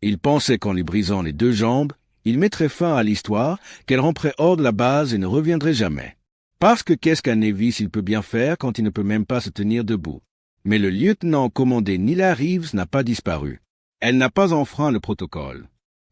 Il pensait qu'en lui brisant les 2 jambes, il mettrait fin à l'histoire, qu'elle ramperait hors de la base et ne reviendrait jamais. Parce que qu'est-ce qu'un Navy s'il peut bien faire quand il ne peut même pas se tenir debout? Mais le lieutenant commandé Nila Reeves n'a pas disparu. Elle n'a pas enfreint le protocole.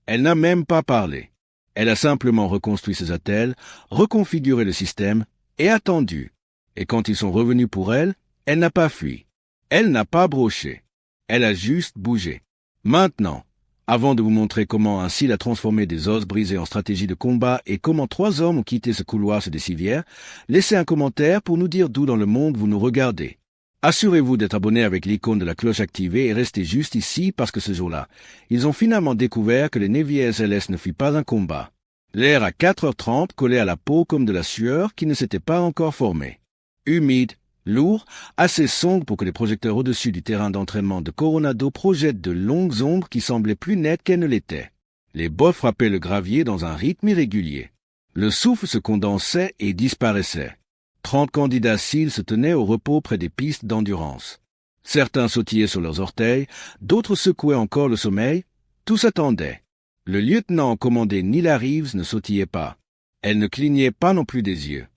Elle n'a même pas parlé. Elle a simplement reconstruit ses attelles, reconfiguré le système et attendu. Et quand ils sont revenus pour elle, elle n'a pas fui. Elle n'a pas broché. Elle a juste bougé. Maintenant, avant de vous montrer comment un cil a transformé des os brisés en stratégie de combat et comment 3 hommes ont quitté ce couloir sur des civières, laissez un commentaire pour nous dire d'où dans le monde vous nous regardez. Assurez-vous d'être abonné avec l'icône de la cloche activée et restez juste ici parce que ce jour-là, ils ont finalement découvert que les Navy SLS ne fut pas un combat. L'air à 4h30 collait à la peau comme de la sueur qui ne s'était pas encore formée. Humide, lourd, assez sombre pour que les projecteurs au-dessus du terrain d'entraînement de Coronado projettent de longues ombres qui semblaient plus nettes qu'elles ne l'étaient. Les bottes frappaient le gravier dans un rythme irrégulier. Le souffle se condensait et disparaissait. 30 candidats SEAL se tenaient au repos près des pistes d'endurance. Certains sautillaient sur leurs orteils, d'autres secouaient encore le sommeil. Tous attendaient. Le lieutenant commandé Nila Reeves ne sautillait pas. Elle ne clignait pas non plus des yeux.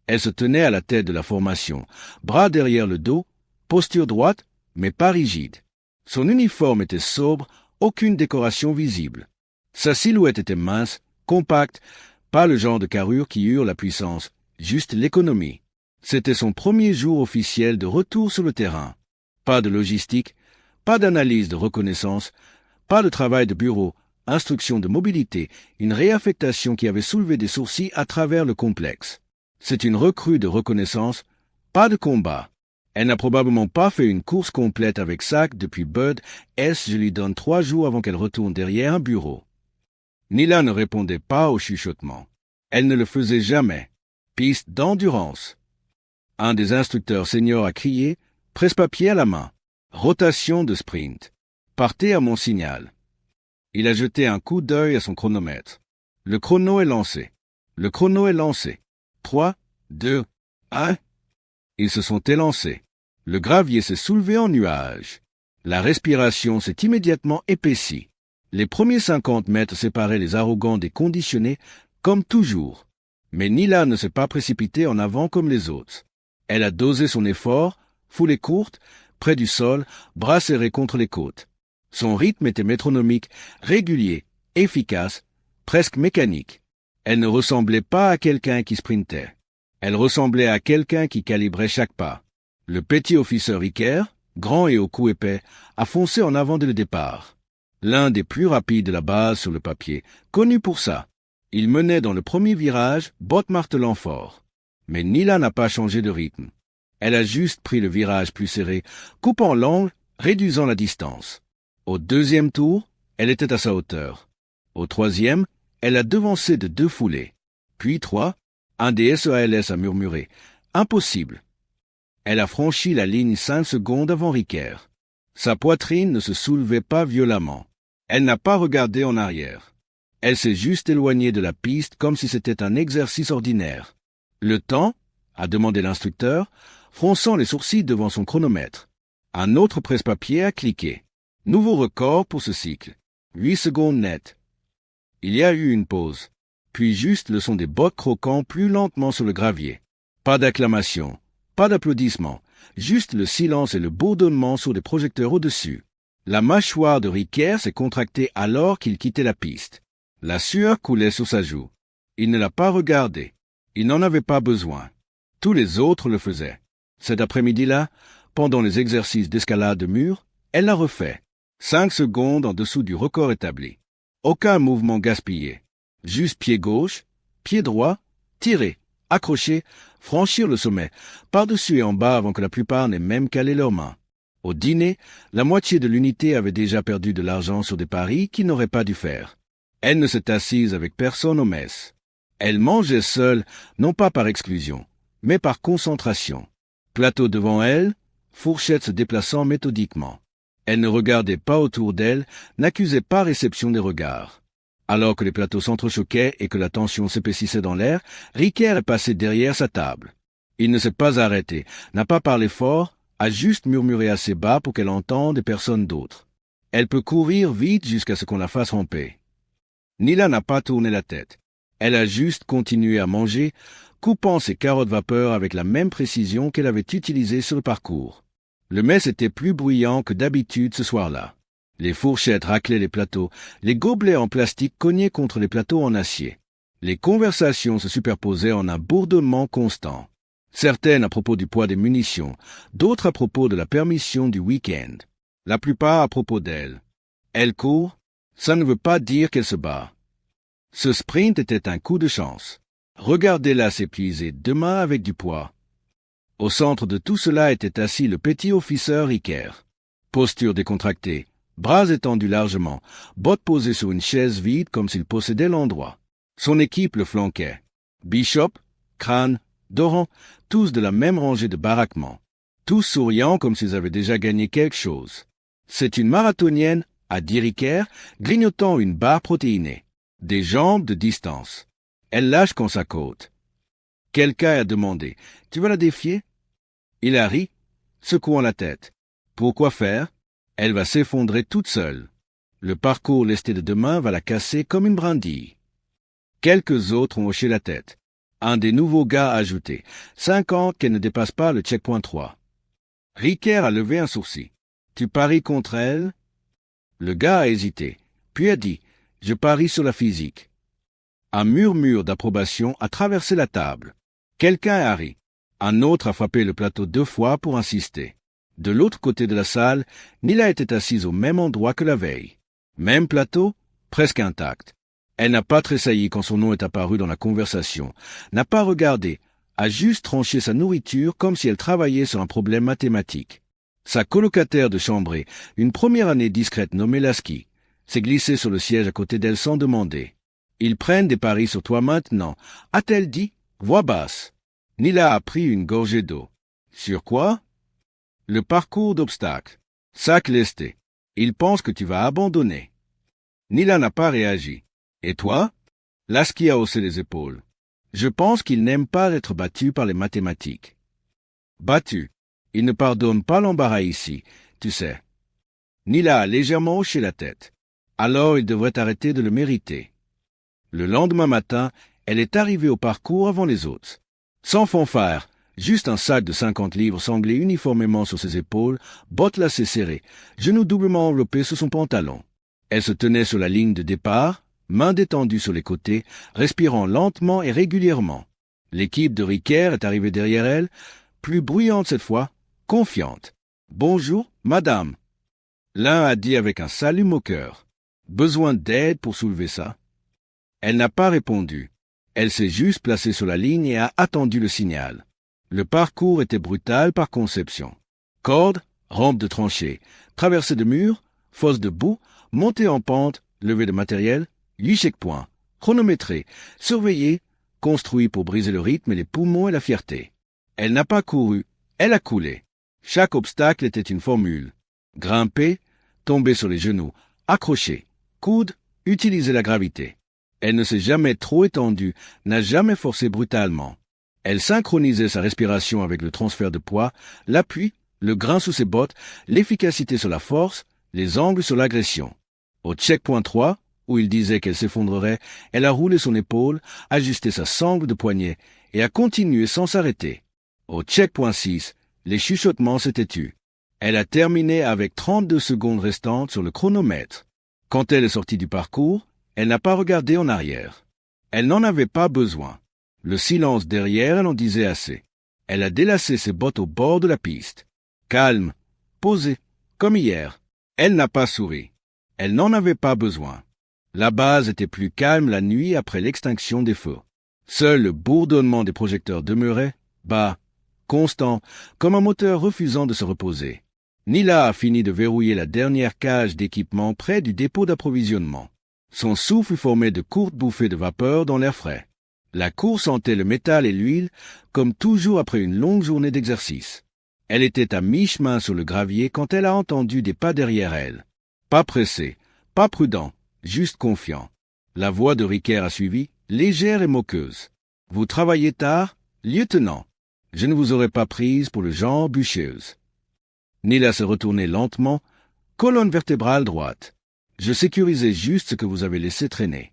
Elle se tenait à la tête de la formation, bras derrière le dos, posture droite, mais pas rigide. Son uniforme était sobre, aucune décoration visible. Sa silhouette était mince, compacte, pas le genre de carrure qui hurle la puissance, juste l'économie. C'était son premier jour officiel de retour sur le terrain. Pas de logistique, pas d'analyse de reconnaissance, pas de travail de bureau, instruction de mobilité, une réaffectation qui avait soulevé des sourcils à travers le complexe. C'est une recrue de reconnaissance, pas de combat. Elle n'a probablement pas fait une course complète avec Sac depuis Bud S. Je lui donne 3 jours avant qu'elle retourne derrière un bureau. Nila ne répondait pas au chuchotement. Elle ne le faisait jamais. Piste d'endurance. Un des instructeurs seniors a crié, presse-papier à la main. Rotation de sprint. Partez à mon signal. Il a jeté un coup d'œil à son chronomètre. Le chrono est lancé. Le chrono est lancé. 3, 2, 1. Ils se sont élancés. Le gravier s'est soulevé en nuage. La respiration s'est immédiatement épaissie. Les premiers 50 mètres séparaient les arrogants des conditionnés, comme toujours. Mais Nila ne s'est pas précipitée en avant comme les autres. Elle a dosé son effort, foulée courte, près du sol, bras serrés contre les côtes. Son rythme était métronomique, régulier, efficace, presque mécanique. Elle ne ressemblait pas à quelqu'un qui sprintait. Elle ressemblait à quelqu'un qui calibrait chaque pas. Le petit officer Ricker, grand et au cou épais, a foncé en avant dès le départ. L'un des plus rapides de la base sur le papier, connu pour ça. Il menait dans le premier virage, botte martelant fort. Mais Nila n'a pas changé de rythme. Elle a juste pris le virage plus serré, coupant l'angle, réduisant la distance. Au 2e tour, elle était à sa hauteur. Au 3e, elle a devancé de 2 foulées. Puis 3, un des SEALS a murmuré « Impossible ». Elle a franchi la ligne 5 secondes avant Ricker. Sa poitrine ne se soulevait pas violemment. Elle n'a pas regardé en arrière. Elle s'est juste éloignée de la piste comme si c'était un exercice ordinaire. Le temps, a demandé l'instructeur, fronçant les sourcils devant son chronomètre. Un autre presse-papier a cliqué. Nouveau record pour ce cycle. 8 secondes nettes. Il y a eu une pause. Puis juste le son des bottes croquant plus lentement sur le gravier. Pas d'acclamation, pas d'applaudissements, juste le silence et le bourdonnement sur des projecteurs au-dessus. La mâchoire de Ricker s'est contractée alors qu'il quittait la piste. La sueur coulait sur sa joue. Il ne l'a pas regardé. Il n'en avait pas besoin. Tous les autres le faisaient. Cet après-midi-là, pendant les exercices d'escalade de mur, elle l'a refait. 5 secondes en dessous du record établi. Aucun mouvement gaspillé. Juste pied gauche, pied droit, tirer, accrocher, franchir le sommet, par-dessus et en bas avant que la plupart n'aient même calé leurs mains. Au dîner, la moitié de l'unité avait déjà perdu de l'argent sur des paris qu'ils n'auraient pas dû faire. Elle ne s'est assise avec personne aux messes. Elle mangeait seule, non pas par exclusion, mais par concentration. Plateau devant elle, fourchette se déplaçant méthodiquement. Elle ne regardait pas autour d'elle, n'accusait pas réception des regards. Alors que les plateaux s'entrechoquaient et que la tension s'épaississait dans l'air, Ricker est passé derrière sa table. Il ne s'est pas arrêté, n'a pas parlé fort, a juste murmuré assez bas pour qu'elle entende et personne d'autre. Elle peut courir vite jusqu'à ce qu'on la fasse ramper. Nila n'a pas tourné la tête. Elle a juste continué à manger, coupant ses carottes vapeur avec la même précision qu'elle avait utilisée sur le parcours. Le mess était plus bruyant que d'habitude ce soir-là. Les fourchettes raclaient les plateaux, les gobelets en plastique cognaient contre les plateaux en acier. Les conversations se superposaient en un bourdonnement constant. Certaines à propos du poids des munitions, d'autres à propos de la permission du week-end. La plupart à propos d'elle. Elle court, ça ne veut pas dire qu'elle se bat. Ce sprint était un coup de chance. Regardez-la s'épuiser demain avec du poids. Au centre de tout cela était assis le petit officier Ricker. Posture décontractée, bras étendus largement, bottes posées sur une chaise vide comme s'il possédait l'endroit. Son équipe le flanquait. Bishop, Crane, Doran, tous de la même rangée de baraquements. Tous souriants comme s'ils avaient déjà gagné quelque chose. C'est une marathonienne, a dit Ricker, grignotant une barre protéinée. Des jambes de distance. Elle lâche quand ça côte. Quelqu'un a demandé « Tu vas la défier ?» Il a ri, secouant la tête. Pourquoi faire? Elle va s'effondrer toute seule. Le parcours lesté de demain va la casser comme une brindille. Quelques autres ont hoché la tête. Un des nouveaux gars a ajouté « 50 qu'elle ne dépasse pas le checkpoint 3. » Ricker a levé un sourcil. « Tu paries contre elle ?» Le gars a hésité, puis a dit « Je parie sur la physique. » Un murmure d'approbation a traversé la table. Quelqu'un a ri. Un autre a frappé le plateau 2 fois pour insister. De l'autre côté de la salle, Nila était assise au même endroit que la veille. Même plateau, presque intact. Elle n'a pas tressailli quand son nom est apparu dans la conversation, n'a pas regardé, a juste tranché sa nourriture comme si elle travaillait sur un problème mathématique. Sa colocataire de chambrée, une première année discrète nommée Lasky, s'est glissée sur le siège à côté d'elle sans demander. « Ils prennent des paris sur toi maintenant », a-t-elle dit, voix basse. Nila a pris une gorgée d'eau. « Sur quoi ?»« Le parcours d'obstacles. Sac lesté. Ils pensent que tu vas abandonner. » Nila n'a pas réagi. « Et toi ?» Lasky a haussé les épaules. « Je pense qu'ils n'aiment pas être battus par les mathématiques. »« Battus. Ils ne pardonnent pas l'embarras ici, tu sais. » Nila a légèrement hoché la tête. « Alors ils devraient arrêter de le mériter. » Le lendemain matin, elle est arrivée au parcours avant les autres. Sans fanfare, juste un sac de 50 livres sanglé uniformément sur ses épaules, bottes lacées serrées, genoux doublement enveloppés sous son pantalon. Elle se tenait sur la ligne de départ, mains détendues sur les côtés, respirant lentement et régulièrement. L'équipe de Ricker est arrivée derrière elle, plus bruyante cette fois, confiante. « Bonjour, madame. » L'un a dit avec un salut moqueur. « Besoin d'aide pour soulever ça ?» Elle n'a pas répondu. Elle s'est juste placée sur la ligne et a attendu le signal. Le parcours était brutal par conception. Cordes, rampes de tranchées, traversées de murs, fosses de boue, montées en pente, levées de matériel, 8 checkpoints, chronométrés, surveillés, construits pour briser le rythme et les poumons et la fierté. Elle n'a pas couru, elle a coulé. Chaque obstacle était une formule. Grimper, tomber sur les genoux, accrocher, coude, utiliser la gravité. Elle ne s'est jamais trop étendue, n'a jamais forcé brutalement. Elle synchronisait sa respiration avec le transfert de poids, l'appui, le grain sous ses bottes, l'efficacité sur la force, les angles sur l'agression. Au checkpoint 3, où il disait qu'elle s'effondrerait, elle a roulé son épaule, ajusté sa sangle de poignet et a continué sans s'arrêter. Au checkpoint 6, les chuchotements s'étaient tus. Elle a terminé avec 32 secondes restantes sur le chronomètre. Quand elle est sortie du parcours, elle n'a pas regardé en arrière. Elle n'en avait pas besoin. Le silence derrière, elle en disait assez. Elle a délacé ses bottes au bord de la piste. Calme, posée, comme hier. Elle n'a pas souri. Elle n'en avait pas besoin. La base était plus calme la nuit après l'extinction des feux. Seul le bourdonnement des projecteurs demeurait, bas, constant, comme un moteur refusant de se reposer. Nila a fini de verrouiller la dernière cage d'équipement près du dépôt d'approvisionnement. Son souffle formait de courtes bouffées de vapeur dans l'air frais. La cour sentait le métal et l'huile, comme toujours après une longue journée d'exercice. Elle était à mi-chemin sur le gravier quand elle a entendu des pas derrière elle. Pas pressé, pas prudent, juste confiant. La voix de Ricker a suivi, légère et moqueuse. « Vous travaillez tard, lieutenant. Je ne vous aurais pas prise pour le genre bûcheuse. » Nila se retournait lentement, Colonne vertébrale droite. Je sécurisais juste ce que vous avez laissé traîner.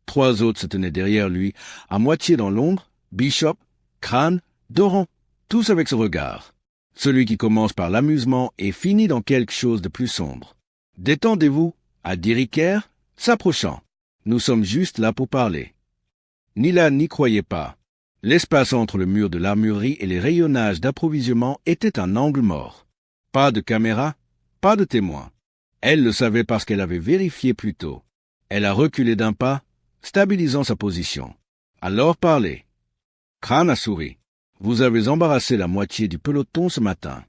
3 autres se tenaient derrière lui, à moitié dans l'ombre, Bishop, Crane, Doran, tous avec ce regard. Celui qui commence par l'amusement et finit dans quelque chose de plus sombre. « Détendez-vous » a dit Ricker, s'approchant. « Nous sommes juste là pour parler. » Nila n'y croyait pas. L'espace entre le mur de l'armurerie et les rayonnages d'approvisionnement était un angle mort. Pas de caméra, pas de témoin. Elle le savait parce qu'elle avait vérifié plus tôt. Elle a reculé d'un pas, stabilisant sa position. Alors parlez. Crane a souri. Vous avez embarrassé la moitié du peloton ce matin.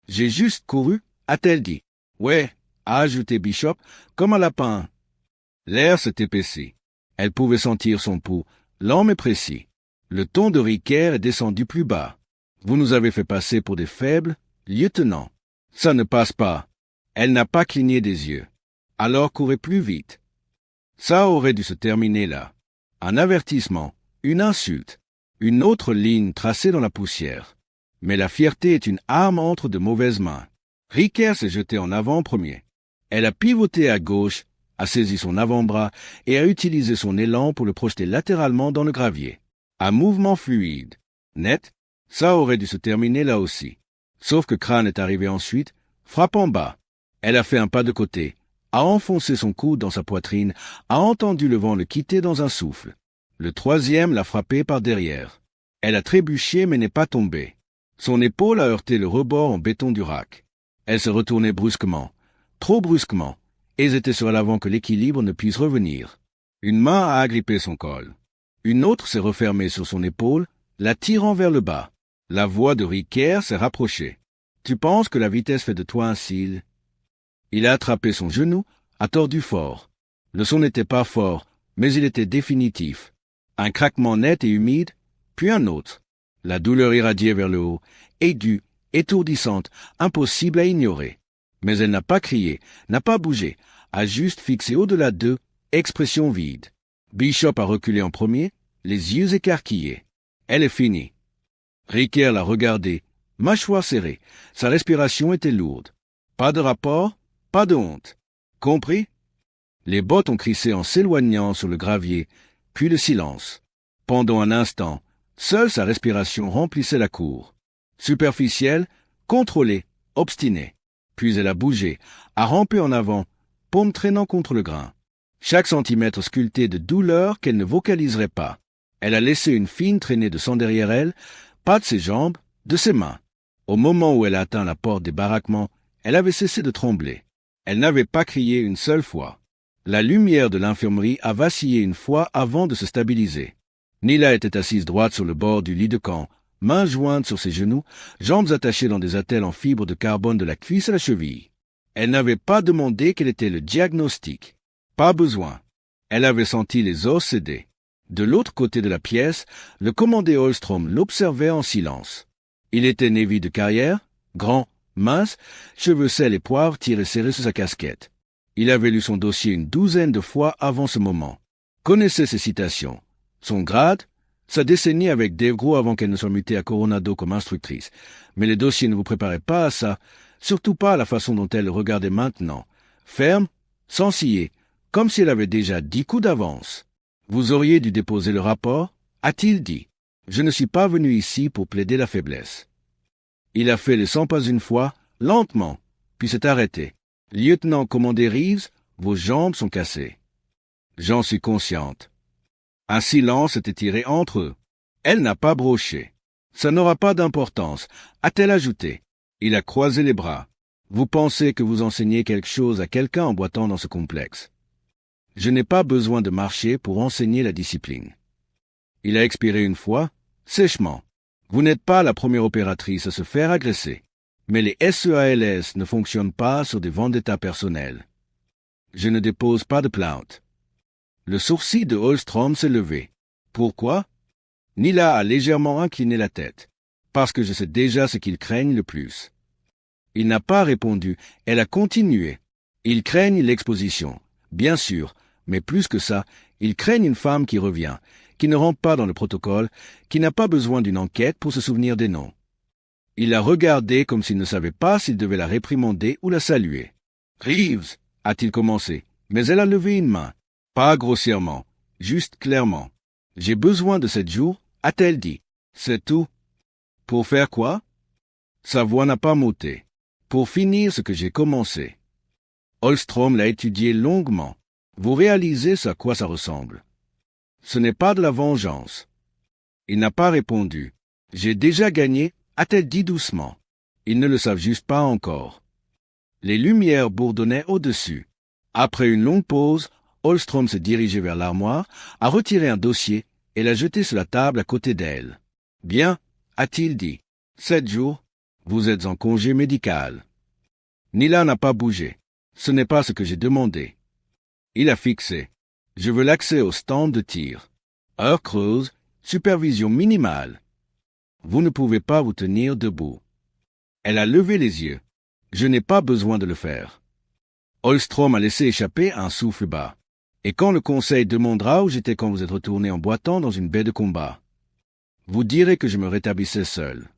J'ai juste couru, a-t-elle dit. Ouais, a ajouté Bishop, comme un lapin. L'air s'est épaissi. Elle pouvait sentir son pouls, lent mais précis. Le ton de Ricker est descendu plus bas. Vous nous avez fait passer pour des faibles, lieutenant. Ça ne passe pas. Elle n'a pas cligné des yeux. Alors courez plus vite. Ça aurait dû se terminer là. Un avertissement, une insulte, une autre ligne tracée dans la poussière. Mais la fierté est une arme entre de mauvaises mains. Ricker s'est jeté en avant premier. Elle a pivoté à gauche, a saisi son avant-bras et a utilisé son élan pour le projeter latéralement dans le gravier. Un mouvement fluide, net, ça aurait dû se terminer là aussi. Sauf que Crane est arrivé ensuite, frappant bas. Elle a fait un pas de côté, a enfoncé son coude dans sa poitrine, a entendu le vent le quitter dans un souffle. Le troisième l'a frappé par derrière. Elle a trébuché mais n'est pas tombée. Son épaule a heurté le rebord en béton du rack. Elle se retournait brusquement, trop brusquement, et était sur l'avant que l'équilibre ne puisse revenir. Une main a agrippé son col. Une autre s'est refermée sur son épaule, la tirant vers le bas. La voix de Ricker s'est rapprochée. « Tu penses que la vitesse fait de toi un cil ?» Il a attrapé son genou, a tordu fort. Le son n'était pas fort, mais il était définitif. Un craquement net et humide, puis un autre. La douleur irradiait vers le haut, aiguë, étourdissante, impossible à ignorer. Mais elle n'a pas crié, n'a pas bougé, a juste fixé au-delà d'eux, expression vide. Bishop a reculé en premier, les yeux écarquillés. Elle est finie. Ricker l'a regardé, mâchoire serrée, sa respiration était lourde. Pas de rapport, pas de honte. Compris? Les bottes ont crissé en s'éloignant sur le gravier, puis le silence. Pendant un instant, seule sa respiration remplissait la cour. Superficielle, contrôlée, obstinée. Puis elle a bougé, a rampé en avant, paume traînant contre le grain. Chaque centimètre sculpté de douleur qu'elle ne vocaliserait pas. Elle a laissé une fine traînée de sang derrière elle, pas de ses jambes, de ses mains. Au moment où elle a atteint la porte des baraquements, elle avait cessé de trembler. Elle n'avait pas crié une seule fois. La lumière de l'infirmerie a vacillé une fois avant de se stabiliser. Nila était assise droite sur le bord du lit de camp, mains jointes sur ses genoux, jambes attachées dans des attelles en fibre de carbone de la cuisse à la cheville. Elle n'avait pas demandé quel était le diagnostic. Pas besoin. Elle avait senti les os céder. De l'autre côté de la pièce, le commandant Holstrom l'observait en silence. Il était Navy de carrière, grand, mince, cheveux sel et poivre tirés serrés sous sa casquette. Il avait lu son dossier une douzaine de fois avant ce moment. Connaissait ses citations. Son grade, sa décennie avec Dave Grohl avant qu'elle ne soit mutée à Coronado comme instructrice. Mais les dossiers ne vous préparaient pas à ça, surtout pas à la façon dont elle le regardait maintenant. Ferme, sans scier, comme si elle avait déjà 10 coups d'avance. « Vous auriez dû déposer le rapport ?» a-t-il dit. « Je ne suis pas venu ici pour plaider la faiblesse. » Il a fait les 100 pas une fois, lentement, puis s'est arrêté. « Lieutenant commandé Reeves, vos jambes sont cassées. »« J'en suis consciente. » Un silence s'est étiré entre eux. Elle n'a pas broché. « Ça n'aura pas d'importance, » a-t-elle ajouté. Il a croisé les bras. « Vous pensez que vous enseignez quelque chose à quelqu'un en boitant dans ce complexe. Je n'ai pas besoin de marcher pour enseigner la discipline. » Il a expiré une fois, sèchement. « Vous n'êtes pas la première opératrice à se faire agresser. Mais les SEALS ne fonctionnent pas sur des vendettas personnels. Je ne dépose pas de plainte. » Le sourcil de Holstrom s'est levé. « Pourquoi ?» Nila a légèrement incliné la tête. « Parce que je sais déjà ce qu'ils craignent le plus. » Il n'a pas répondu, elle a continué. « Ils craignent l'exposition, bien sûr, mais plus que ça, ils craignent une femme qui revient, qui ne rentre pas dans le protocole, qui n'a pas besoin d'une enquête pour se souvenir des noms. » Il l'a regardée comme s'il ne savait pas s'il devait la réprimander ou la saluer. Reeves, a-t-il commencé, mais elle a levé une main. Pas grossièrement, juste clairement. J'ai besoin de 7 jours, a-t-elle dit. C'est tout. Pour faire quoi? Sa voix n'a pas monté. Pour finir ce que j'ai commencé. Holstrom l'a étudié longuement. Vous réalisez à quoi ça ressemble. Ce n'est pas de la vengeance. Il n'a pas répondu. J'ai déjà gagné, a-t-elle dit doucement. Ils ne le savent juste pas encore. Les lumières bourdonnaient au-dessus. Après une longue pause, Holstrom s'est dirigé vers l'armoire, a retiré un dossier et l'a jeté sur la table à côté d'elle. Bien, a-t-il dit. 7 jours. Vous êtes en congé médical. Nila n'a pas bougé. Ce n'est pas ce que j'ai demandé. Il a fixé. Je veux l'accès au stand de tir. Heure creuse, supervision minimale. Vous ne pouvez pas vous tenir debout. Elle a levé les yeux. Je n'ai pas besoin de le faire. Holstrom a laissé échapper un souffle bas. Et quand le conseil demandera où j'étais quand vous êtes retourné en boitant dans une baie de combat, vous direz que je me rétablissais seul.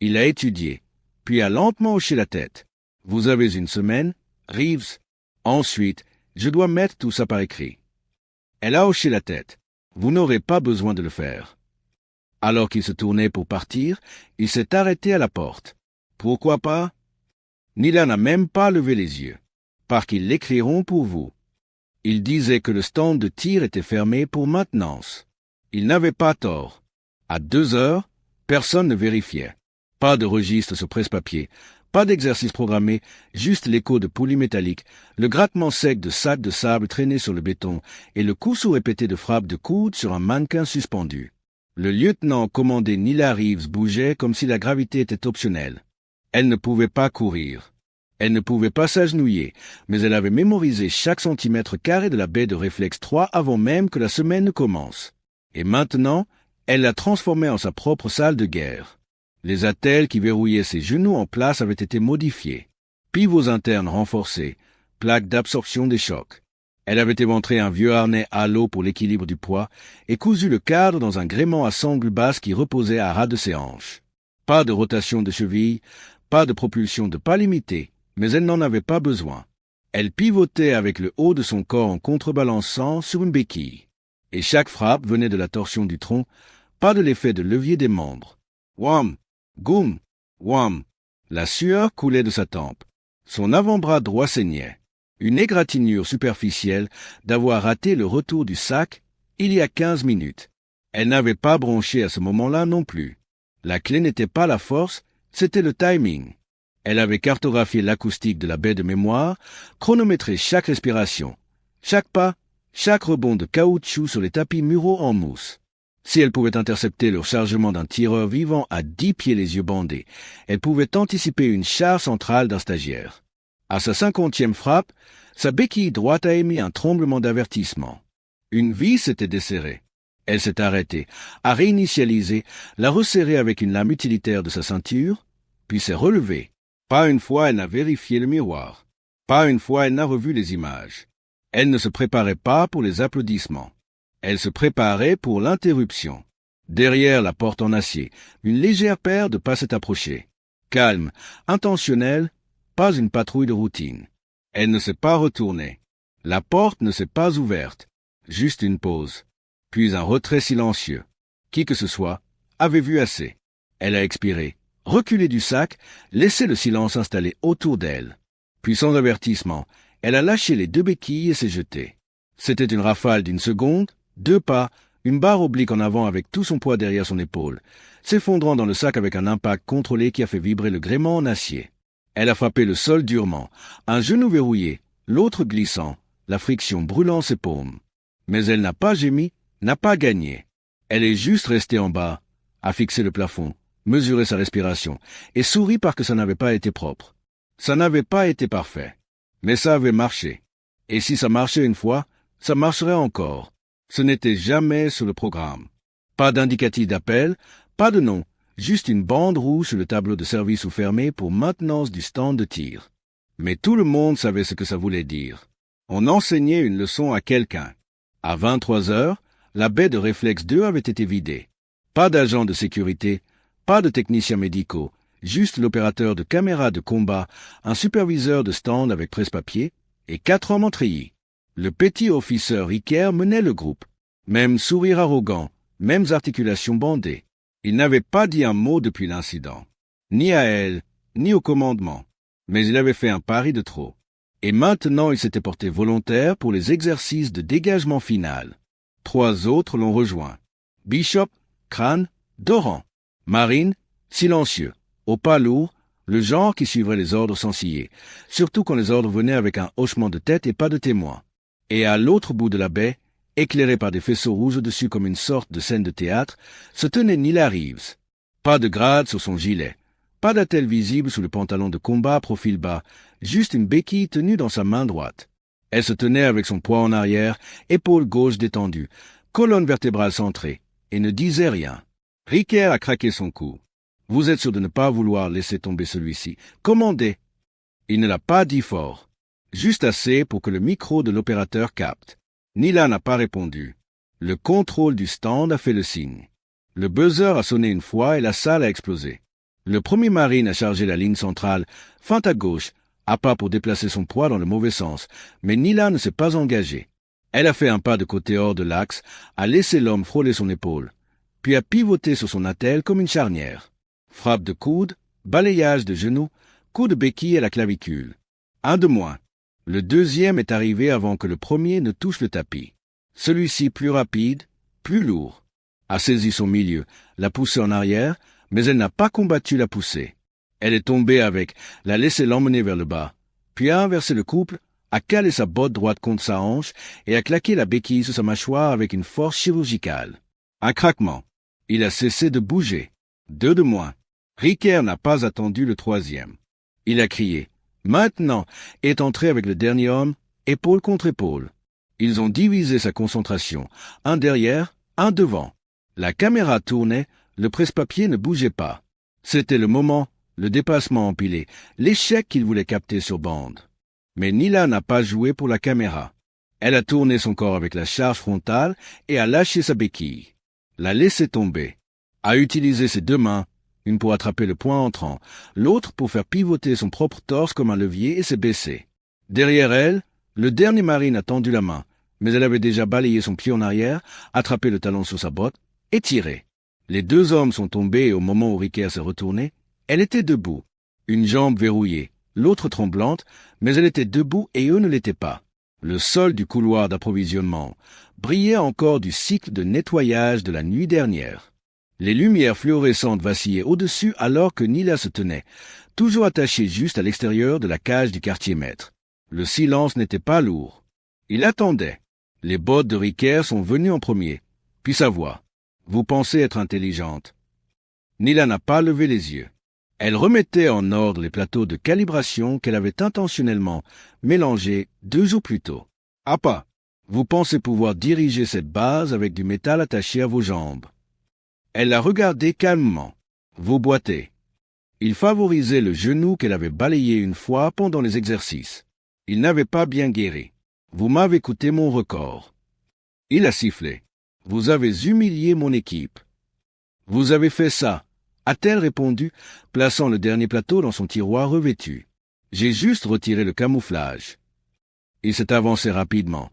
Il a étudié, puis a lentement hoché la tête. Vous avez une semaine, Reeves. Ensuite, je dois mettre tout ça par écrit. Elle a hoché la tête. Vous n'aurez pas besoin de le faire. Alors qu'il se tournait pour partir, il s'est arrêté à la porte. Pourquoi pas? Nila n'a même pas levé les yeux. Parce qu'ils l'écriront pour vous. Il disait que le stand de tir était fermé pour maintenance. Il n'avait pas tort. À 2 heures, personne ne vérifiait. Pas de registre sur presse-papier, pas d'exercice programmé, juste l'écho de poulies métalliques, le grattement sec de sacs de sable traînés sur le béton et le coup sous-répété de frappes de coude sur un mannequin suspendu. Le lieutenant commandé Nila Reeves bougeait comme si la gravité était optionnelle. Elle ne pouvait pas courir. Elle ne pouvait pas s'agenouiller, mais elle avait mémorisé chaque centimètre carré de la baie de réflexe 3 avant même que la semaine ne commence. Et maintenant, elle l'a transformée en sa propre salle de guerre. Les attelles qui verrouillaient ses genoux en place avaient été modifiés. Pivots internes renforcés, plaques d'absorption des chocs. Elle avait éventré un vieux harnais halo pour l'équilibre du poids et cousu le cadre dans un gréement à sangle basse qui reposait à ras de ses hanches. Pas de rotation de cheville, pas de propulsion de pas limitée, mais elle n'en avait pas besoin. Elle pivotait avec le haut de son corps en contrebalançant sur une béquille. Et chaque frappe venait de la torsion du tronc, pas de l'effet de levier des membres. Wham! Goum! Wham! La sueur coulait de sa tempe. Son avant-bras droit saignait. Une égratignure superficielle d'avoir raté le retour du sac il y a 15 minutes. Elle n'avait pas bronché à ce moment-là non plus. La clé n'était pas la force, c'était le timing. Elle avait cartographié l'acoustique de la baie de mémoire, chronométré chaque respiration, chaque pas, chaque rebond de caoutchouc sur les tapis muraux en mousse. Si elle pouvait intercepter le chargement d'un tireur vivant à 10 pieds les yeux bandés, elle pouvait anticiper une charge centrale d'un stagiaire. À sa 50e frappe, sa béquille droite a émis un tremblement d'avertissement. Une vis s'était desserrée. Elle s'est arrêtée, a réinitialisé, l'a resserrée avec une lame utilitaire de sa ceinture, puis s'est relevée. Pas une fois elle n'a vérifié le miroir. Pas une fois elle n'a revu les images. Elle ne se préparait pas pour les applaudissements. Elle se préparait pour l'interruption. Derrière la porte en acier, une légère paire de pas s'est approchée. Calme, intentionnelle, pas une patrouille de routine. Elle ne s'est pas retournée. La porte ne s'est pas ouverte. Juste une pause. Puis un retrait silencieux. Qui que ce soit avait vu assez. Elle a expiré, reculé du sac, laissé le silence installer autour d'elle. Puis sans avertissement, elle a lâché les 2 béquilles et s'est jetée. C'était une rafale d'1 seconde, 2 pas, une barre oblique en avant avec tout son poids derrière son épaule, s'effondrant dans le sac avec un impact contrôlé qui a fait vibrer le gréement en acier. Elle a frappé le sol durement, un genou verrouillé, l'autre glissant, la friction brûlant ses paumes. Mais elle n'a pas gémi, n'a pas gagné. Elle est juste restée en bas, a fixé le plafond, mesuré sa respiration, et sourit parce que ça n'avait pas été propre. Ça n'avait pas été parfait. Mais ça avait marché. Et si ça marchait une fois, ça marcherait encore. Ce n'était jamais sur le programme. Pas d'indicatif d'appel, pas de nom, juste une bande rouge sur le tableau de service ou fermé pour maintenance du stand de tir. Mais tout le monde savait ce que ça voulait dire. On enseignait une leçon à quelqu'un. À 23 heures, la baie de réflexe 2 avait été vidée. Pas d'agents de sécurité, pas de techniciens médicaux, juste l'opérateur de caméra de combat, un superviseur de stand avec presse-papier et 4 hommes en treillis. Le petit officier Ricker menait le groupe. Même sourire arrogant, mêmes articulations bandées. Il n'avait pas dit un mot depuis l'incident. Ni à elle, ni au commandement. Mais il avait fait un pari de trop. Et maintenant il s'était porté volontaire pour les exercices de dégagement final. 3 autres l'ont rejoint. Bishop, Crane, Doran. Marine, silencieux, au pas lourd, le genre qui suivrait les ordres sans ciller, surtout quand les ordres venaient avec un hochement de tête et pas de témoin. Et à l'autre bout de la baie, éclairé par des faisceaux rouges au-dessus comme une sorte de scène de théâtre, se tenait Nila Reeves. Pas de grade sur son gilet, pas d'attelle visible sous le pantalon de combat à profil bas, juste une béquille tenue dans sa main droite. Elle se tenait avec son poids en arrière, épaule gauche détendue, colonne vertébrale centrée, et ne disait rien. Ricker a craqué son cou. Vous êtes sûr de ne pas vouloir laisser tomber celui-ci. Commandez. Il ne l'a pas dit fort, juste assez pour que le micro de l'opérateur capte. Nila n'a pas répondu. Le contrôle du stand a fait le signe. Le buzzer a sonné une fois et la salle a explosé. Le premier marine a chargé la ligne centrale, feinte à gauche, à pas pour déplacer son poids dans le mauvais sens, mais Nila ne s'est pas engagée. Elle a fait un pas de côté hors de l'axe, a laissé l'homme frôler son épaule, puis a pivoté sur son attelle comme une charnière. Frappe de coude, balayage de genoux, coup de béquille à la clavicule. Un de moins. Le deuxième est arrivé avant que le premier ne touche le tapis. Celui-ci plus rapide, plus lourd. A saisi son milieu, l'a poussé en arrière, mais elle n'a pas combattu la poussée. Elle est tombée avec, l'a laissé l'emmener vers le bas, puis a inversé le couple, a calé sa botte droite contre sa hanche et a claqué la béquille sur sa mâchoire avec une force chirurgicale. Un craquement. Il a cessé de bouger. 2 de moins. Ricker n'a pas attendu le troisième. Il a crié. Maintenant, est entré avec le dernier homme, épaule contre épaule. Ils ont divisé sa concentration, un derrière, un devant. La caméra tournait, le presse-papier ne bougeait pas. C'était le moment, le dépassement empilé, l'échec qu'il voulait capter sur bande. Mais Nila n'a pas joué pour la caméra. Elle a tourné son corps avec la charge frontale et a lâché sa béquille. L'a laissé tomber. A utilisé ses 2 mains, une pour attraper le poing entrant, l'autre pour faire pivoter son propre torse comme un levier et s'est baissée. Derrière elle, le dernier marine a tendu la main, mais elle avait déjà balayé son pied en arrière, attrapé le talon sur sa botte et tiré. Les 2 hommes sont tombés et au moment où Ricker s'est retourné, elle était debout, une jambe verrouillée, l'autre tremblante, mais elle était debout et eux ne l'étaient pas. Le sol du couloir d'approvisionnement brillait encore du cycle de nettoyage de la nuit dernière. Les lumières fluorescentes vacillaient au-dessus alors que Nila se tenait, toujours attachée juste à l'extérieur de la cage du quartier-maître. Le silence n'était pas lourd. Il attendait. Les bottes de Ricker sont venues en premier, puis sa voix. Vous pensez être intelligente. Nila n'a pas levé les yeux. Elle remettait en ordre les plateaux de calibration qu'elle avait intentionnellement mélangés 2 jours plus tôt. Ah pas. Vous pensez pouvoir diriger cette base avec du métal attaché à vos jambes. Elle l'a regardé calmement. Vous boitez. Il favorisait le genou qu'elle avait balayé une fois pendant les exercices. Il n'avait pas bien guéri. Vous m'avez coûté mon record. Il a sifflé. Vous avez humilié mon équipe. Vous avez fait ça, a-t-elle répondu, plaçant le dernier plateau dans son tiroir revêtu. J'ai juste retiré le camouflage. Il s'est avancé rapidement,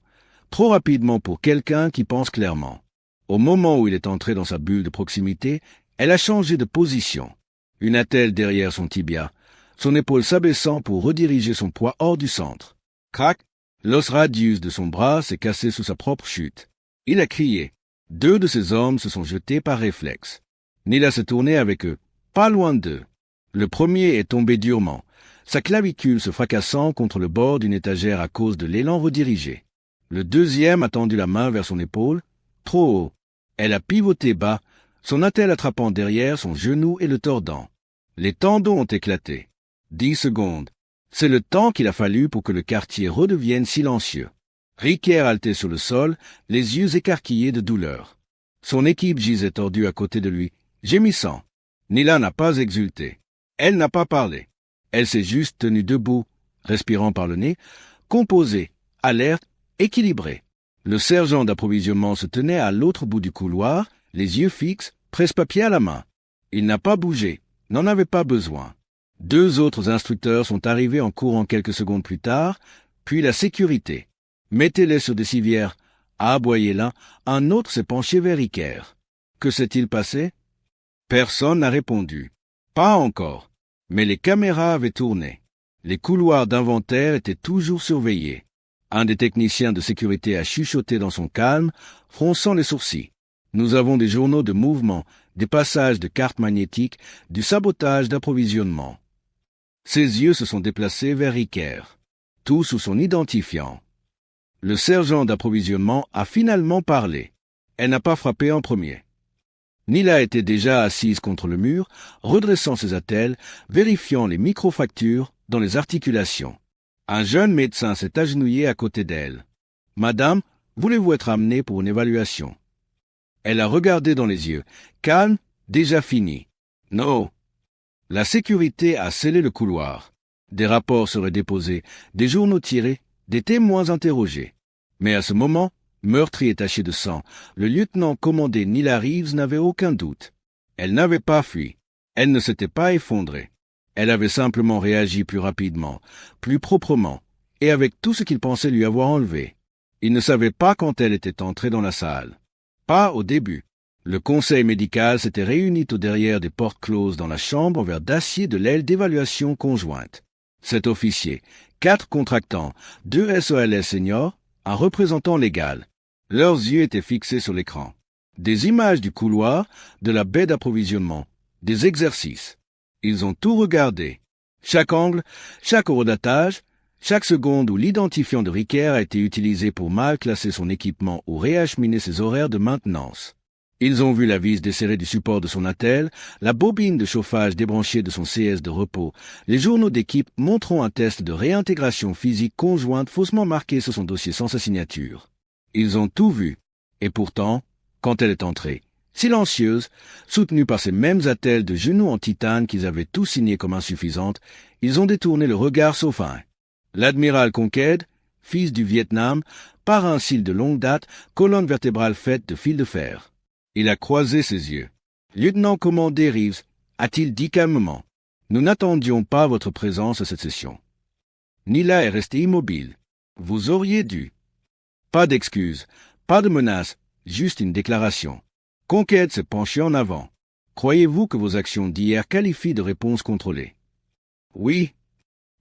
trop rapidement pour quelqu'un qui pense clairement. Au moment où il est entré dans sa bulle de proximité, elle a changé de position. Une attelle derrière son tibia, son épaule s'abaissant pour rediriger son poids hors du centre. Crac! L'os radius de son bras s'est cassé sous sa propre chute. Il a crié. 2 de ses hommes se sont jetés par réflexe. Nila s'est tournée avec eux, pas loin d'eux. Le premier est tombé durement, sa clavicule se fracassant contre le bord d'une étagère à cause de l'élan redirigé. Le deuxième a tendu la main vers son épaule, trop haut. Elle a pivoté bas, son attelle attrapant derrière son genou et le tordant. Les tendons ont éclaté. 10 secondes. C'est le temps qu'il a fallu pour que le quartier redevienne silencieux. Ricker haletait sur le sol, les yeux écarquillés de douleur. Son équipe gisait tordue à côté de lui, gémissant. Nila n'a pas exulté. Elle n'a pas parlé. Elle s'est juste tenue debout, respirant par le nez, composée, alerte, équilibrée. Le sergent d'approvisionnement se tenait à l'autre bout du couloir, les yeux fixes, presse-papier à la main. Il n'a pas bougé, n'en avait pas besoin. 2 autres instructeurs sont arrivés en courant quelques secondes plus tard, puis la sécurité. Mettez-les sur des civières, a aboyé l'un, un autre s'est penché vers Riker. Que s'est-il passé? Personne n'a répondu. Pas encore. Mais les caméras avaient tourné. Les couloirs d'inventaire étaient toujours surveillés. Un des techniciens de sécurité a chuchoté dans son calme, fronçant les sourcils. Nous avons des journaux de mouvement, des passages de cartes magnétiques, du sabotage d'approvisionnement. Ses yeux se sont déplacés vers Riker, tout sous son identifiant. Le sergent d'approvisionnement a finalement parlé. Elle n'a pas frappé en premier. Nila était déjà assise contre le mur, redressant ses attelles, vérifiant les microfractures dans les articulations. Un jeune médecin s'est agenouillé à côté d'elle. « Madame, voulez-vous être amenée pour une évaluation ?» Elle a regardé dans les yeux. Calme, déjà fini. « Non. » La sécurité a scellé le couloir. Des rapports seraient déposés, des journaux tirés, des témoins interrogés. Mais à ce moment, meurtri et taché de sang, le lieutenant commandé Nila Reeves n'avait aucun doute. Elle n'avait pas fui. Elle ne s'était pas effondrée. Elle avait simplement réagi plus rapidement, plus proprement, et avec tout ce qu'il pensait lui avoir enlevé. Il ne savait pas quand elle était entrée dans la salle. Pas au début. Le conseil médical s'était réuni au derrière des portes closes dans la chambre en verre d'acier de l'aile d'évaluation conjointe. 7 officiers, 4 contractants, 2 SOLS seniors, un représentant légal. Leurs yeux étaient fixés sur l'écran. Des images du couloir, de la baie d'approvisionnement, des exercices. Ils ont tout regardé. Chaque angle, chaque horodatage, chaque seconde où l'identifiant de Riker a été utilisé pour mal classer son équipement ou réacheminer ses horaires de maintenance. Ils ont vu la vis desserrée du support de son attelle, la bobine de chauffage débranchée de son CS de repos, les journaux d'équipe montrant un test de réintégration physique conjointe faussement marqué sur son dossier sans sa signature. Ils ont tout vu. Et pourtant, quand elle est entrée, silencieuse, soutenue par ces mêmes attelles de genoux en titane qu'ils avaient tous signés comme insuffisantes, ils ont détourné le regard sauf un. L'admiral Conqued, fils du Vietnam, parrain cils de longue date, colonne vertébrale faite de fil de fer. Il a croisé ses yeux. « Lieutenant commandé Reeves, a-t-il dit calmement, nous n'attendions pas votre présence à cette session. » Nila est restée immobile. « Vous auriez dû. » Pas d'excuses, pas de menaces, juste une déclaration. Conquête s'est penché en avant. « Croyez-vous que vos actions d'hier qualifient de réponse contrôlée? » Oui.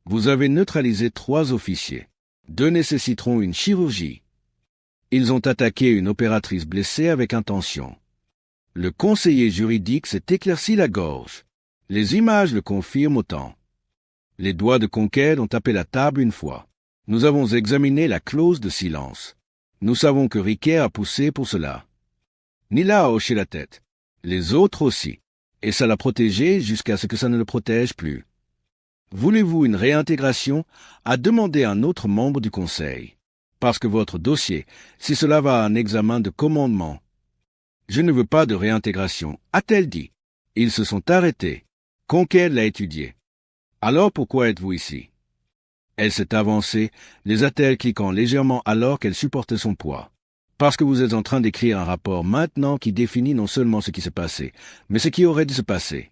Vous avez neutralisé 3 officiers. 2 nécessiteront une chirurgie. Ils ont attaqué une opératrice blessée avec intention. Le conseiller juridique s'est éclairci la gorge. Les images le confirment autant. Les doigts de Conquête ont tapé la table une fois. Nous avons examiné la clause de silence. Nous savons que Riker a poussé pour cela. Nila a hoché la tête. Les autres aussi. Et ça l'a protégé jusqu'à ce que ça ne le protège plus. Voulez-vous une réintégration? A demandé un autre membre du conseil. Parce que votre dossier, si cela va à un examen de commandement. Je ne veux pas de réintégration, a-t-elle dit. Ils se sont arrêtés. Conquête l'a étudié. Alors pourquoi êtes-vous ici? Elle s'est avancée, les attelles cliquant légèrement alors qu'elle supportait son poids. Parce que vous êtes en train d'écrire un rapport maintenant qui définit non seulement ce qui s'est passé, mais ce qui aurait dû se passer.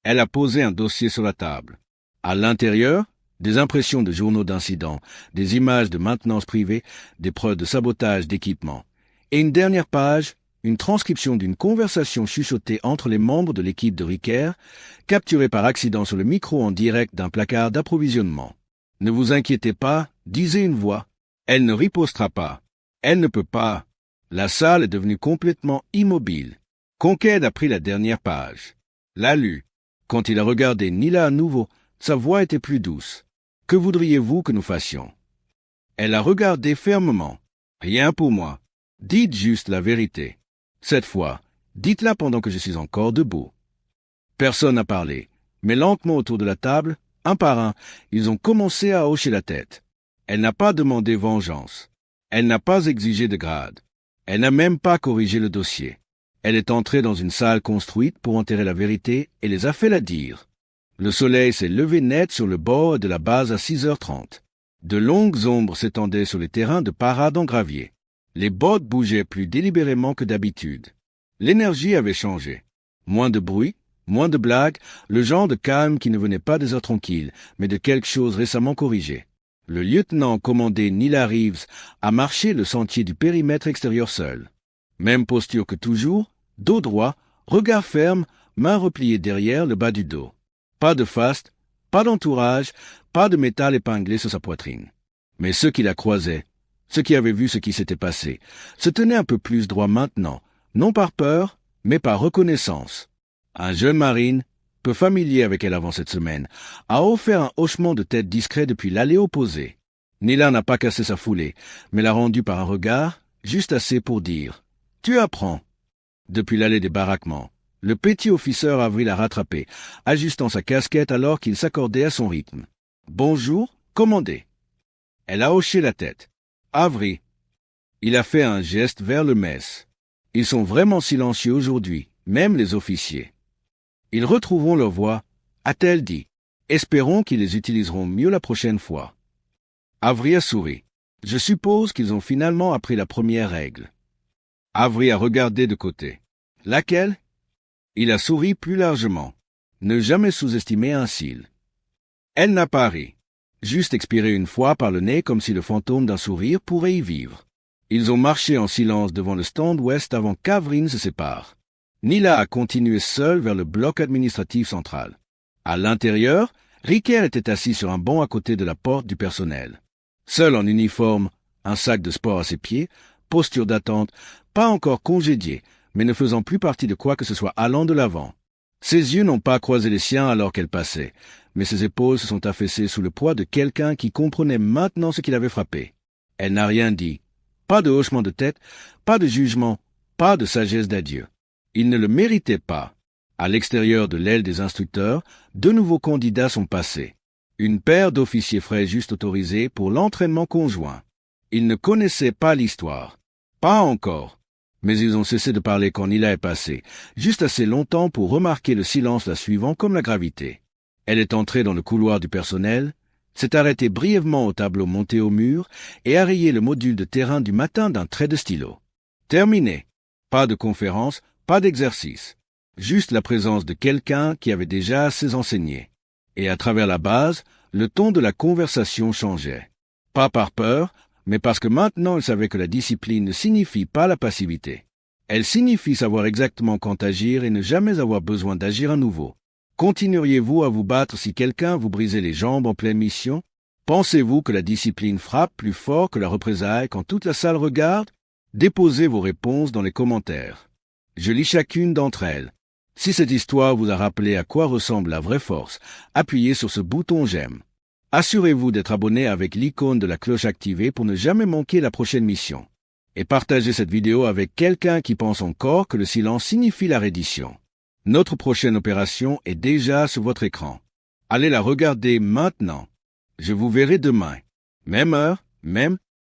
Elle a posé un dossier sur la table. À l'intérieur, des impressions de journaux d'incidents, des images de maintenance privée, des preuves de sabotage d'équipement. Et une dernière page, une transcription d'une conversation chuchotée entre les membres de l'équipe de Riker, capturée par accident sur le micro en direct d'un placard d'approvisionnement. Ne vous inquiétez pas, disait une voix. Elle ne ripostera pas. Elle ne peut pas. La salle est devenue complètement immobile. Conquête a pris la dernière page. L'a lu. Quand il a regardé Nila à nouveau, sa voix était plus douce. « Que voudriez-vous que nous fassions ?» Elle a regardé fermement. « Rien pour moi. Dites juste la vérité. Cette fois, dites-la pendant que je suis encore debout. » Personne n'a parlé, mais lentement autour de la table, un par un, ils ont commencé à hocher la tête. Elle n'a pas demandé vengeance. Elle n'a pas exigé de grade. Elle n'a même pas corrigé le dossier. Elle est entrée dans une salle construite pour enterrer la vérité et les a fait la dire. Le soleil s'est levé net sur le bord de la base à 6h30. De longues ombres s'étendaient sur les terrains de parade en gravier. Les bottes bougeaient plus délibérément que d'habitude. L'énergie avait changé. Moins de bruit, Moins de blagues, le genre de calme qui ne venait pas des heures tranquilles, mais de quelque chose récemment corrigé. Le lieutenant commandé Nila Reeves a marché le sentier du périmètre extérieur seul. Même posture que toujours, dos droit, regard ferme, main repliée derrière le bas du dos. Pas de faste, pas d'entourage, pas de métal épinglé sur sa poitrine. Mais ceux qui la croisaient, ceux qui avaient vu ce qui s'était passé, se tenaient un peu plus droit maintenant, non par peur, mais par reconnaissance. Un jeune marine, peu familier avec elle avant cette semaine, a offert un hochement de tête discret depuis l'allée opposée. Nila n'a pas cassé sa foulée, mais l'a rendu par un regard, juste assez pour dire « Tu apprends ». Depuis l'allée des baraquements, le petit officier Avery l'a rattrapé, ajustant sa casquette alors qu'il s'accordait à son rythme. « Bonjour, commandez ». Elle a hoché la tête. « Avery ». Il a fait un geste vers le mess. Ils sont vraiment silencieux aujourd'hui, même les officiers. Ils retrouveront leur voix, a-t-elle dit. Espérons qu'ils les utiliseront mieux la prochaine fois. Avery a souri. Je suppose qu'ils ont finalement appris la première règle. Avery a regardé de côté. Laquelle? Il a souri plus largement. Ne jamais sous-estimer un cil. Elle n'a pas ri. Juste expiré une fois par le nez comme si le fantôme d'un sourire pourrait y vivre. Ils ont marché en silence devant le stand ouest avant qu'Avery ne se sépare. Nila a continué seul vers le bloc administratif central. À l'intérieur, Ricker était assis sur un banc à côté de la porte du personnel. Seul en uniforme, un sac de sport à ses pieds, posture d'attente, pas encore congédié, mais ne faisant plus partie de quoi que ce soit allant de l'avant. Ses yeux n'ont pas croisé les siens alors qu'elle passait, mais ses épaules se sont affaissées sous le poids de quelqu'un qui comprenait maintenant ce qui l'avait frappé. Elle n'a rien dit. Pas de hochement de tête, pas de jugement, pas de sagesse d'adieu. Il ne le méritait pas. À l'extérieur de l'aile des instructeurs, 2 nouveaux candidats sont passés. Une paire d'officiers frais juste autorisés pour l'entraînement conjoint. Ils ne connaissaient pas l'histoire. Pas encore. Mais ils ont cessé de parler quand Nila est passé, juste assez longtemps pour remarquer le silence la suivant comme la gravité. Elle est entrée dans le couloir du personnel, s'est arrêtée brièvement au tableau monté au mur et a rayé le module de terrain du matin d'un trait de stylo. Terminé. Pas de conférence, pas d'exercice. Juste la présence de quelqu'un qui avait déjà assez enseigné. Et à travers la base, le ton de la conversation changeait. Pas par peur, mais parce que maintenant elle savait que la discipline ne signifie pas la passivité. Elle signifie savoir exactement quand agir et ne jamais avoir besoin d'agir à nouveau. Continueriez-vous à vous battre si quelqu'un vous brisait les jambes en pleine mission? Pensez-vous que la discipline frappe plus fort que la représaille quand toute la salle regarde? Déposez vos réponses dans les commentaires. Je lis chacune d'entre elles. Si cette histoire vous a rappelé à quoi ressemble la vraie force, appuyez sur ce bouton j'aime. Assurez-vous d'être abonné avec l'icône de la cloche activée pour ne jamais manquer la prochaine mission. Et partagez cette vidéo avec quelqu'un qui pense encore que le silence signifie la reddition. Notre prochaine opération est déjà sur votre écran. Allez la regarder maintenant. Je vous verrai demain. Même heure, même